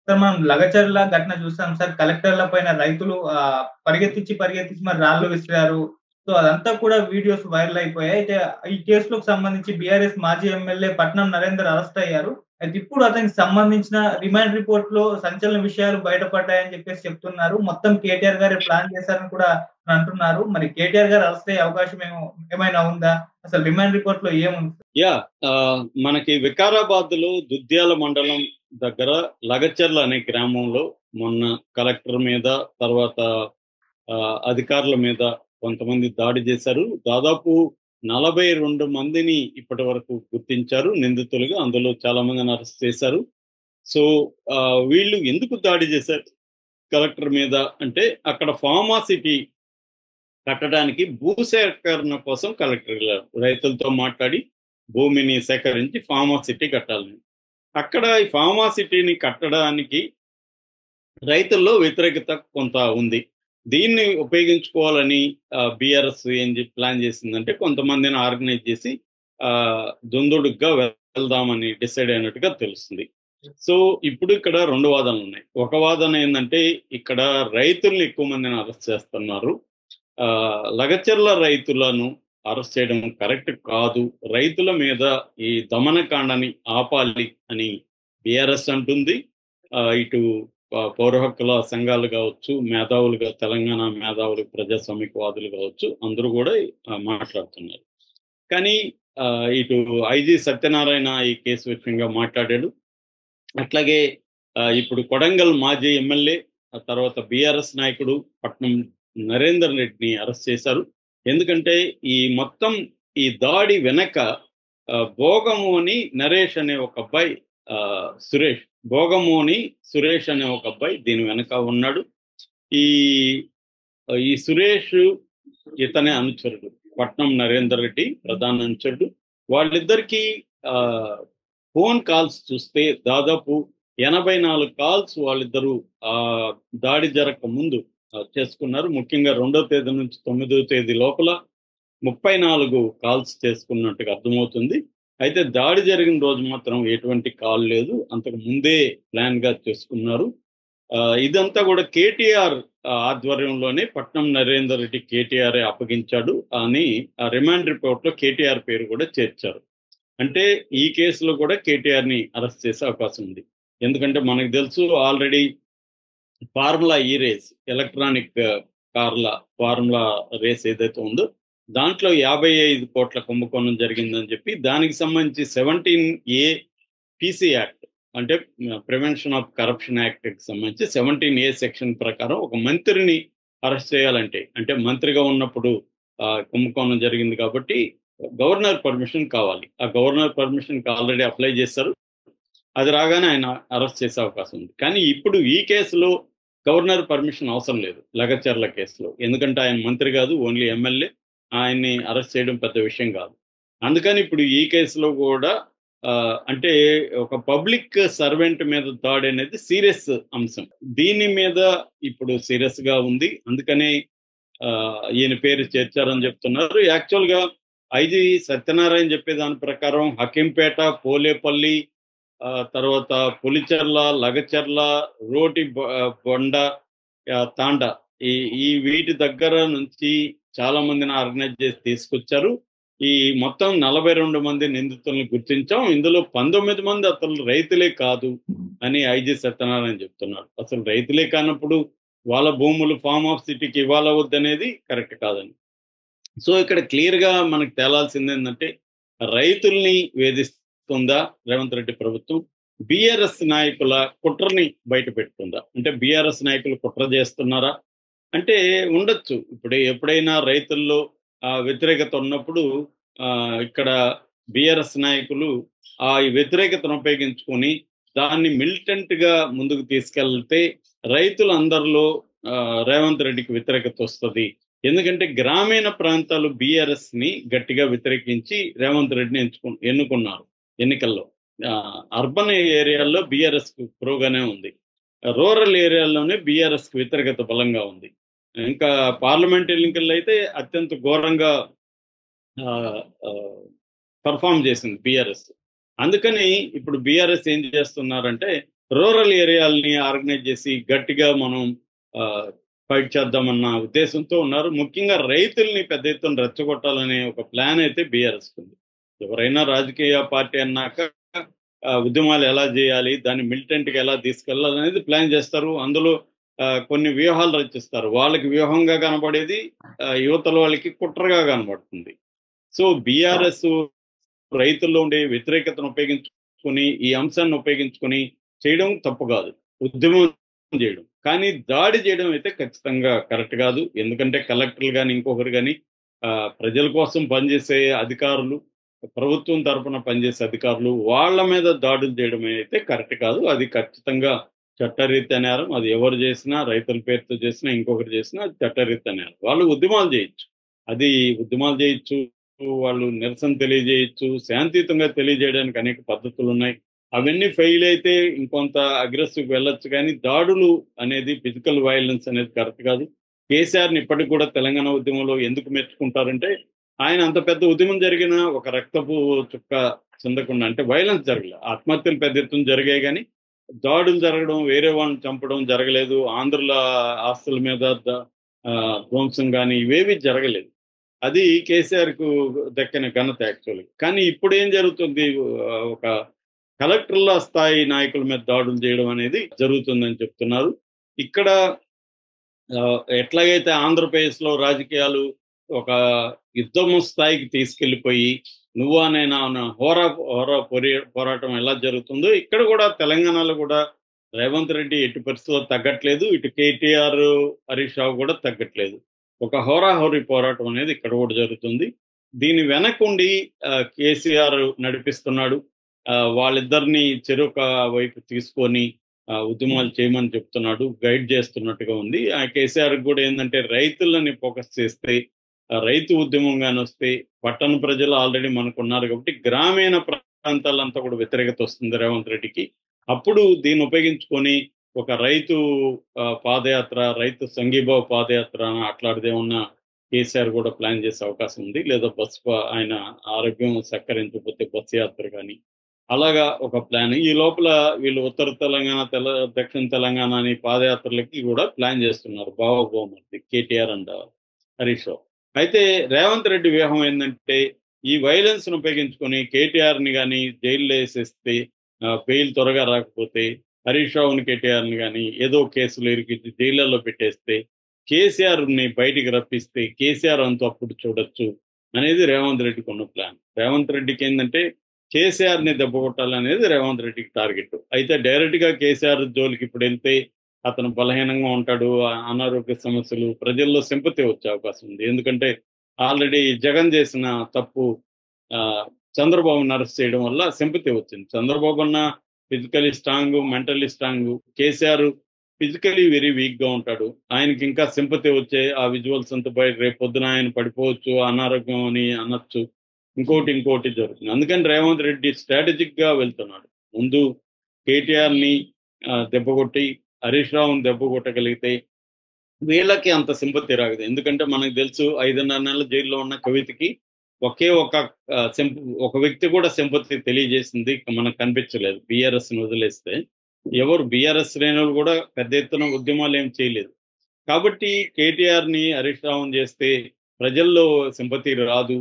Sir మనం లగచర్ల ఘటన చూసాం సార్. కలెక్టర్ల పైన రైతులు పరిగెత్తించి మరి రాళ్ళు విసిరారు. సో, అదంతా కూడా వీడియోస్ వైరల్ అయిపోయాయి. అయితే ఈ కేసులోకి సంబంధించి బీఆర్ఎస్ మాజీ ఎమ్మెల్యే పట్నం నరేందర్ అరెస్ట్ అయ్యారు. అయితే ఇప్పుడు అతనికి సంబంధించిన రిమాండ్ రిపోర్ట్‌లో సంచలన విషయాలు బయటపడ్డాయని చెప్పేసి చెప్తున్నారు. మొత్తం కేటీఆర్ గారే ప్లాన్ చేశారని కూడా అంటున్నారు. మరి కేటీఆర్ గారు అరెస్ట్ అయ్యే అవకాశం ఏమైనా ఉందా? అసలు రిమాండ్ రిపోర్ట్‌లో ఏముంది? యాహ్! మనకి వికారాబాద్‌లో దుద్యాల మండలం దగ్గర లగచర్ల అనే గ్రామంలో మొన్న కలెక్టర్ మీద, తర్వాత అధికారుల మీద కొంతమంది దాడి చేశారు. దాదాపు 42 మందిని ఇప్పటివరకు గుర్తించారు నిందితులుగా. అందులో చాలా మందిని అరెస్ట్ చేశారు. సో, వీళ్ళు ఎందుకు దాడి చేశారు కలెక్టర్ మీద అంటే, అక్కడ ఫార్మాసిటీ కట్టడానికి భూసేకరణ కోసం కలెక్టర్ గారు రైతులతో మాట్లాడి భూమిని సేకరించి ఫార్మాసిటీ కట్టాలని. అక్కడ ఈ ఫార్మాసిటీని కట్టడానికి రైతుల్లో వ్యతిరేకత కొంత ఉంది. దీన్ని ఉపయోగించుకోవాలని బీఆర్ఎస్ ప్లాన్ చేసిందంటే కొంతమందిని ఆర్గనైజ్ చేసి దుందుడుగ్గా వెళ్దామని డిసైడ్ అయినట్టుగా తెలుస్తుంది. సో ఇప్పుడు ఇక్కడ 2 వాదనలు ఉన్నాయి. ఒక వాదన ఏంటంటే ఇక్కడ రైతుల్ని ఎక్కువ మందిని అరెస్ట్ చేస్తున్నారు. లగచర్ల రైతులను అరెస్ట్ చేయడం కరెక్ట్ కాదు. రైతుల మీద ఈ దమనకాండని ఆపాలి అని బీఆర్ఎస్ అంటుంది. ఇటు పౌర హక్కుల సంఘాలు కావచ్చు, మేధావులుగా తెలంగాణ మేధావులు, ప్రజాస్వామికవాదులు కావచ్చు, అందరూ కూడా మాట్లాడుతున్నారు. కానీ ఇటు ఐజీ సత్యనారాయణ ఈ కేసు విషయంగా మాట్లాడాడు. అట్లాగే ఇప్పుడు కొడంగల్ మాజీ ఎమ్మెల్యే, ఆ తర్వాత బీఆర్ఎస్ నాయకుడు పట్నం నరేందర్ రెడ్డిని అరెస్ట్ చేశారు. ఎందుకంటే ఈ మొత్తం ఈ దాడి వెనక భోగమోని నరేష్ అనే ఒక అబ్బాయి, భోగమోని సురేష్ అనే ఒక అబ్బాయి దీని వెనక ఉన్నాడు. ఈ ఈ సురేష్ ఇతనే అనుచరుడు, పట్నం నరేందర్ రెడ్డి ప్రధాన అనుచరుడు. వాళ్ళిద్దరికీ ఫోన్ కాల్స్ చూస్తే దాదాపు 84 కాల్స్ వాళ్ళిద్దరూ దాడి జరగక ముందు చేసుకున్నారు. ముఖ్యంగా 2వ తేదీ నుంచి 9వ తేదీ లోపల 34 కాల్స్ చేసుకున్నట్టుగా అర్థమవుతుంది. అయితే దాడి జరిగిన రోజు మాత్రం ఎటువంటి కాల్ లేదు. అంతకు ముందే ప్లాన్ గా చేసుకున్నారు. ఇదంతా కూడా కేటీఆర్ ఆధ్వర్యంలోనే పట్నం నరేందర్ రెడ్డి కేటీఆర్ అప్పగించాడు అని రిమాండ్ రిపోర్ట్ లో కేటీఆర్ పేరు కూడా చేర్చారు. అంటే ఈ కేసులో కూడా కేటీఆర్ ని అరెస్ట్ చేసే అవకాశం ఉంది. ఎందుకంటే మనకు తెలుసు ఆల్రెడీ ఫార్ములా ఈ రేస్, ఎలక్ట్రానిక్ కార్ల ఫార్ములా రేస్ ఏదైతే ఉందో దాంట్లో 55 కోట్ల కుంభకోణం జరిగిందని చెప్పి దానికి సంబంధించి 17A పీసీ యాక్ట్ అంటే ప్రివెన్షన్ ఆఫ్ కరప్షన్ యాక్ట్ కి సంబంధించి 17A సెక్షన్ ప్రకారం ఒక మంత్రిని అరెస్ట్ చేయాలంటే, అంటే మంత్రిగా ఉన్నప్పుడు కుంభకోణం జరిగింది కాబట్టి గవర్నర్ పర్మిషన్ కావాలి. ఆ గవర్నర్ పర్మిషన్కి ఆల్రెడీ అప్లై చేశారు. అది రాగానే ఆయన అరెస్ట్ చేసే అవకాశం ఉంది. కానీ ఇప్పుడు ఈ కేసులో గవర్నర్ పర్మిషన్ అవసరం లేదు లగచర్ల కేసులో. ఎందుకంటే ఆయన మంత్రి కాదు, ఓన్లీ ఎమ్మెల్యే. ఆయన్ని అరెస్ట్ చేయడం పెద్ద విషయం కాదు. అందుకని ఇప్పుడు ఈ కేసులో కూడా అంటే ఒక పబ్లిక్ సర్వెంట్ మీద దాడి అనేది సీరియస్ అంశం. దీని మీద ఇప్పుడు సీరియస్ గా ఉంది. అందుకనే ఈయన పేరు చేర్చారని చెప్తున్నారు. యాక్చువల్ గా ఐజీ సత్యనారాయణ చెప్పే దాని ప్రకారం హకీంపేట, పోలేపల్లి, తర్వాత పులిచెర్ల, లగచర్ల, రోటి బొండ, తాండా ఈ వీటి దగ్గర నుంచి చాలా మందిని ఆర్గనైజ్ చేసి తీసుకొచ్చారు. ఈ మొత్తం 42 మంది నిందితులను గుర్తించాం. ఇందులో 19 మంది అసలు రైతులే కాదు అని ఐజీ సత్యనారాయణ చెప్తున్నారు. అసలు రైతులే కానప్పుడు వాళ్ళ భూములు ఫార్మ్ ఆఫ్ సిటీకి ఇవ్వాలవద్దనేది కరెక్ట్ కాదని. సో ఇక్కడ క్లియర్ గా మనకు తేలాల్సింది ఏంటంటే రైతుల్ని వేధిస్తుందా రేవంత్ రెడ్డి ప్రభుత్వం, బీఆర్ఎస్ నాయకుల కుట్రని బయట పెడుతుందా? అంటే బీఆర్ఎస్ నాయకులు కుట్ర చేస్తున్నారా అంటే ఉండొచ్చు. ఇప్పుడు ఎప్పుడైనా రైతుల్లో వ్యతిరేకత ఉన్నప్పుడు ఇక్కడ బీఆర్ఎస్ నాయకులు ఈ వ్యతిరేకతను ఉపయోగించుకొని దాన్ని మిలిటెంట్ గా ముందుకు తీసుకెళ్తే రైతులందరిలో రేవంత్ రెడ్డికి వ్యతిరేకత వస్తుంది. ఎందుకంటే గ్రామీణ ప్రాంతాలు బీఆర్ఎస్ ని గట్టిగా వ్యతిరేకించి రేవంత్ రెడ్డిని ఎన్నుకున్నారు ఎన్నికల్లో. అర్బన్ ఏరియాల్లో బీఆర్ఎస్ కు ప్రోగానే ఉంది, రూరల్ ఏరియాల్లోనే బీఆర్ఎస్ కు వ్యతిరేకత బలంగా ఉంది. ఇంకా పార్లమెంట్ ఎన్నికల్లో అయితే అత్యంత ఘోరంగా పర్ఫామ్ చేసింది బీఆర్ఎస్. అందుకని ఇప్పుడు బీఆర్ఎస్ ఏం చేస్తున్నారంటే రూరల్ ఏరియాలని ఆర్గనైజ్ చేసి గట్టిగా మనం ఫైట్ చేద్దామన్న ఉద్దేశంతో ఉన్నారు. ముఖ్యంగా రైతుల్ని పెద్ద ఎత్తున రెచ్చగొట్టాలనే ఒక ప్లాన్ అయితే బీఆర్ఎస్ ఉంది. ఎవరైనా రాజకీయ పార్టీ అన్నాక ఉద్యమాలు ఎలా చేయాలి, దాన్ని మిలిటెంట్గా ఎలా తీసుకెళ్లాలి అనేది ప్లాన్ చేస్తారు. అందులో కొన్ని వ్యూహాలు రచిస్తారు. వాళ్ళకి వ్యూహంగా కనబడేది యువతల వాళ్ళకి కుట్రగా కనబడుతుంది. సో బీఆర్ఎస్ రైతుల్లో ఉండే వ్యతిరేకతను ఉపయోగించుకొని ఈ అంశాన్ని ఉపయోగించుకొని చేయడం తప్పు కాదు, ఉద్యమం చేయడం. కానీ దాడి చేయడం అయితే ఖచ్చితంగా కరెక్ట్ కాదు. ఎందుకంటే కలెక్టర్లు కానీ ఇంకొకరు కానీ ప్రజల కోసం పనిచేసే అధికారులు, ప్రభుత్వం తరపున పనిచేసే అధికారులు, వాళ్ళ మీద దాడులు చేయడం అయితే కరెక్ట్ కాదు. అది ఖచ్చితంగా చట్టరీత్యా నేరం. అది ఎవరు చేసినా, రైతుల పేరుతో చేసినా, ఇంకొకరు చేసినా అది చట్టరీత్యా నేరం. వాళ్ళు ఉద్యమాలు చేయొచ్చు, అది ఉద్యమాలు చేయొచ్చు, వాళ్ళు నిరసన తెలియజేయచ్చు, శాంతియుతంగా తెలియజేయడానికి అనేక పద్ధతులు ఉన్నాయి. అవన్నీ ఫెయిల్ అయితే ఇంకొంత అగ్రెసివ్ వెళ్ళొచ్చు. కానీ దాడులు అనేది, ఫిజికల్ వైలెన్స్ అనేది కరెక్ట్ కాదు. కేసీఆర్ని ఇప్పటికి కూడా తెలంగాణ ఉద్యమంలో ఎందుకు మెచ్చుకుంటారంటే, ఆయన అంత పెద్ద ఉద్యమం జరిగిన ఒక రక్తపు చుక్క చెందకుండా, అంటే వైలెన్స్ జరగలేదు. ఆత్మహత్యలు పెద్ద ఎత్తున జరిగాయి కానీ దాడులు జరగడం, వేరే వాళ్ళని చంపడం జరగలేదు. ఆంధ్రుల ఆస్తుల మీద ధ్వంసం కానీ ఇవేవి జరగలేదు. అది కేసీఆర్కు దక్కిన ఘనత యాక్చువల్గా. కానీ ఇప్పుడు ఏం జరుగుతుంది, ఒక కలెక్టర్ల స్థాయి నాయకుల మీద దాడులు చేయడం అనేది జరుగుతుందని చెప్తున్నారు. ఇక్కడ ఎట్లాగైతే ఆంధ్రప్రదేశ్లో రాజకీయాలు ఒక యుద్ధము స్థాయికి తీసుకెళ్లిపోయి నువ్వా నేనా హోరా హోరా పోరాటం ఎలా జరుగుతుందో, ఇక్కడ కూడా తెలంగాణలో కూడా రేవంత్ రెడ్డి ఎట్టి పరిస్థితుల్లో తగ్గట్లేదు. ఇటు కేటీఆర్, హరీష్ రావు కూడా తగ్గట్లేదు. ఒక హోరాహోరీ పోరాటం అనేది ఇక్కడ కూడా జరుగుతుంది. దీని వెనకుండి కేసీఆర్ నడిపిస్తున్నాడు. వాళ్ళిద్దరిని చెరొక వైపు తీసుకొని ఉద్యమాలు చేయమని చెప్తున్నాడు, గైడ్ చేస్తున్నట్టుగా ఉంది. ఆ కేసీఆర్ కూడా ఏంటంటే రైతులని ఫోకస్ చేస్తే, రైతు ఉద్యమంగానే వస్తే, పట్టణ ప్రజలు ఆల్రెడీ మనకున్నారు కాబట్టి గ్రామీణ ప్రాంతాలంతా కూడా వ్యతిరేకత వస్తుంది రేవంత్ రెడ్డికి. అప్పుడు దీన్ని ఉపయోగించుకొని ఒక రైతు పాదయాత్ర, రైతు సంఘీభావ పాదయాత్ర అట్లాంటిదేమన్నా కేసీఆర్ కూడా ప్లాన్ చేసే అవకాశం ఉంది. లేదా ఆయన ఆరోగ్యం సహకరించకపోతే బస్సు యాత్ర కానీ అలాగా ఒక ప్లాన్. ఈ లోపల వీళ్ళు ఉత్తర తెలంగాణ, దక్షిణ తెలంగాణ అని పాదయాత్రలకి కూడా ప్లాన్ చేస్తున్నారు బావభౌమర్ది కేటీఆర్ అండ్ హరీష్ రావు. అయితే రేవంత్ రెడ్డి వ్యూహం ఏంటంటే, ఈ వైలెన్స్ ను ఉపయోగించుకొని కేటీఆర్ని కానీ జైల్లో వేసేస్తే, బెయిల్ త్వరగా రాకపోతే హరీష్ రావుని, కేటీఆర్ని కానీ ఏదో కేసులు ఇరికించి జైళ్లలో పెట్టేస్తే, కేసీఆర్ని బయటికి రప్పిస్తే కేసీఆర్ అంతా అప్పుడు చూడొచ్చు అనేది రేవంత్ రెడ్డికి ఉన్న ప్లాన్. రేవంత్ రెడ్డికి ఏంటంటే కేసీఆర్ని దెబ్బ కొట్టాలనేది రేవంత్ రెడ్డికి టార్గెట్. అయితే డైరెక్ట్గా కేసీఆర్ జోలికి ఇప్పుడు వెళ్తే అతను బలహీనంగా ఉంటాడు, అనారోగ్య సమస్యలు, ప్రజల్లో సింపతి వచ్చే అవకాశం ఉంది. ఎందుకంటే ఆల్రెడీ జగన్ చేసిన తప్పు చంద్రబాబుని అరెస్ట్ చేయడం వల్ల సింపతి వచ్చింది. చంద్రబాబు అన్న physically strong, mentally strong. KCR physically very వీక్గా ఉంటాడు. ఆయనకి ఇంకా సింపతి వచ్చే ఆ విజువల్స్ అంతా బయట రేపు పొద్దున ఆయన పడిపోవచ్చు, అనారోగ్యం అని అనొచ్చు, ఇంకోటి జరుగుతుంది. అందుకని రేవంత్ రెడ్డి స్ట్రాటజిక్గా వెళ్తున్నాడు. ముందు కేటీఆర్ని దెబ్బకొట్టి హరీష్ రావుని దెబ్బ కొట్టగలిగితే వీళ్ళకి అంత సింపతి రాగదు. ఎందుకంటే మనకు తెలుసు 5.5 నెలల జైల్లో ఉన్న కవితకి ఒకే ఒక వ్యక్తి కూడా సింపతి తెలియజేసింది మనకు కనిపించలేదు. బీఆర్ఎస్ని వదిలేస్తే ఎవరు బీఆర్ఎస్ శ్రేణులు కూడా పెద్ద ఎత్తున ఉద్యమాలు ఏం చేయలేదు. కాబట్టి కేటీఆర్ని హరీష్ రావుని చేస్తే ప్రజల్లో సింపతి రాదు.